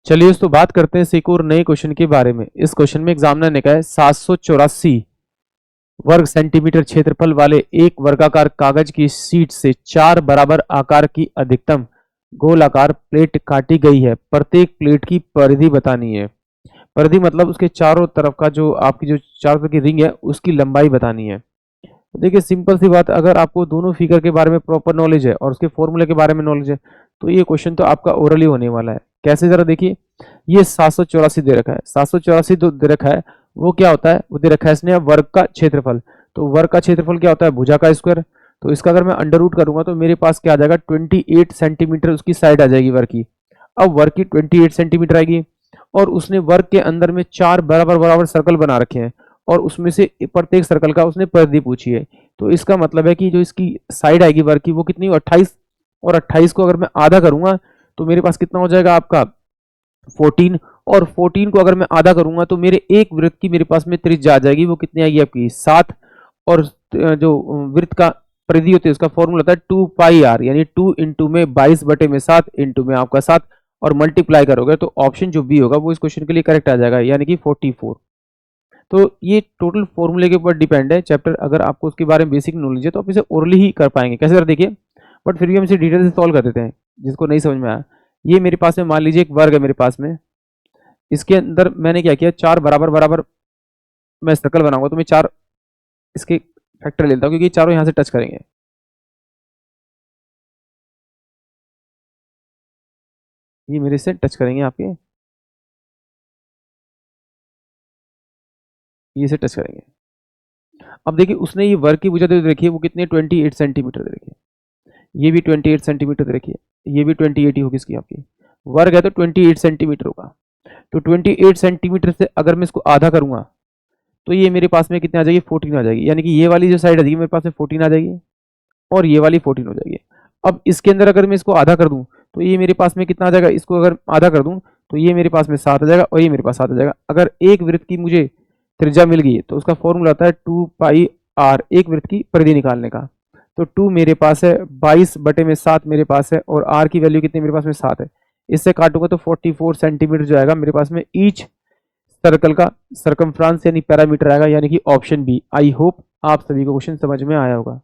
चलिए दोस्तों बात करते हैं एक और नए क्वेश्चन के बारे में। इस क्वेश्चन में एग्जामिनर ने कहा है 784 वर्ग सेंटीमीटर क्षेत्रफल वाले एक वर्गाकार कागज की शीट से 4 बराबर आकार की अधिकतम गोलाकार प्लेट काटी गई है। प्रत्येक प्लेट की परिधि बतानी है। परिधि मतलब उसके चारों तरफ का जो आपकी जो चारों तरफ की रिंग है उसकी लंबाई बतानी है। तो देखिए सिंपल सी बात, अगर आपको दोनों फिगर के बारे में प्रॉपर नॉलेज है और उसके फॉर्मूले के बारे में नॉलेज है तो ये क्वेश्चन तो आपका ओरली होने वाला है। कैसे, जरा देखिए, ये 784 दे रखा है। 784 जो दे रखा है वो क्या होता है, वो दे रखा है इसने वर्ग का क्षेत्रफल। तो वर्ग का क्षेत्रफल क्या होता है, भुजा का स्क्वायर। तो इसका अगर मैं अंडर रूट करूंगा तो मेरे पास क्या आ जाएगा, 28 सेंटीमीटर उसकी साइड आ जाएगी वर्ग की। अब वर्ग की 28 सेंटीमीटर आएगी और उसने वर्ग के अंदर में 4 बराबर बराबर सर्कल बना रखे हैं और उसमें से प्रत्येक सर्कल का उसने परिधि पूछी है। तो इसका मतलब है कि जो इसकी साइड आएगी वर्ग की वो कितनी, 28, और 28 को अगर मैं आधा करूंगा तो मेरे पास कितना हो जाएगा आपका 14, और 14 को अगर मैं आधा करूंगा तो मेरे एक वृत्त की मेरे पास में त्रिज्या आ जाएगी, वो कितनी आएगी आपकी 7। और जो वृत्त का परिधि होती है उसका फॉर्मूला होता है 2 पाई आर, यानी 2 इंटू में 22 बटे में 7 इंटू में आपका 7 और मल्टीप्लाई करोगे तो ऑप्शन जो बी होगा वो इस क्वेश्चन के लिए करेक्ट आ जाएगा, यानी कि 44। तो ये टोटल फॉर्मूले के ऊपर डिपेंड है चैप्टर। अगर आपको उसके बारे में बेसिक नॉलेज है तो आप इसे ओरली ही कर पाएंगे। कैसे कर देखिए, बट फिर भी हम इसे डिटेल से सॉल्व कर देते हैं जिसको नहीं समझ में आया। ये मेरे पास में मान लीजिए एक वर्ग है मेरे पास में, इसके अंदर मैंने क्या किया, 4 बराबर बराबर मैं सर्कल बनाऊंगा तो मैं 4 इसके फैक्टर लेता हूँ क्योंकि चारों यहाँ से टच करेंगे। ये मेरे से टच करेंगे आपके, ये से टच करेंगे। अब देखिए उसने ये वर्ग की भुजा दे रखी है, वो कितने 28 सेंटीमीटर दे रखी है। ये भी 28 सेंटीमीटर दे रखी है, ये भी 28 ही होगी इसकी आपकी। वर्ग है तो 28 सेंटीमीटर होगा। तो 28 सेंटीमीटर से अगर मैं इसको आधा करूंगा तो ये मेरे पास में कितने आ जाएगी, 14 आ जाएगी। यानी कि ये वाली जो साइड आ जाएगी मेरे पास में 14 आ जाएगी और ये वाली 14 हो जाएगी। अब इसके अंदर अगर मैं इसको आधा कर दूं तो ये मेरे पास में कितना आ जाएगा, इसको अगर आधा कर दूं तो ये मेरे पास में 7 आ जाएगा और ये मेरे पास 7 आ जाएगा। अगर एक वृत्त की मुझे त्रिज्या मिल गई तो उसका फॉर्मूला आता है 2 पाई आर, एक वृत्त की परिधि निकालने का। तो 2 मेरे पास है, 22 बटे में 7 मेरे पास है और आर की वैल्यू कितनी मेरे पास में 7 है। इससे काटूंगा तो 44 सेंटीमीटर जो आएगा मेरे पास में ईच सर्कल का सरकमफ्रांस यानी पैरामीटर आएगा, यानी कि ऑप्शन बी। आई होप आप सभी को क्वेश्चन समझ में आया होगा।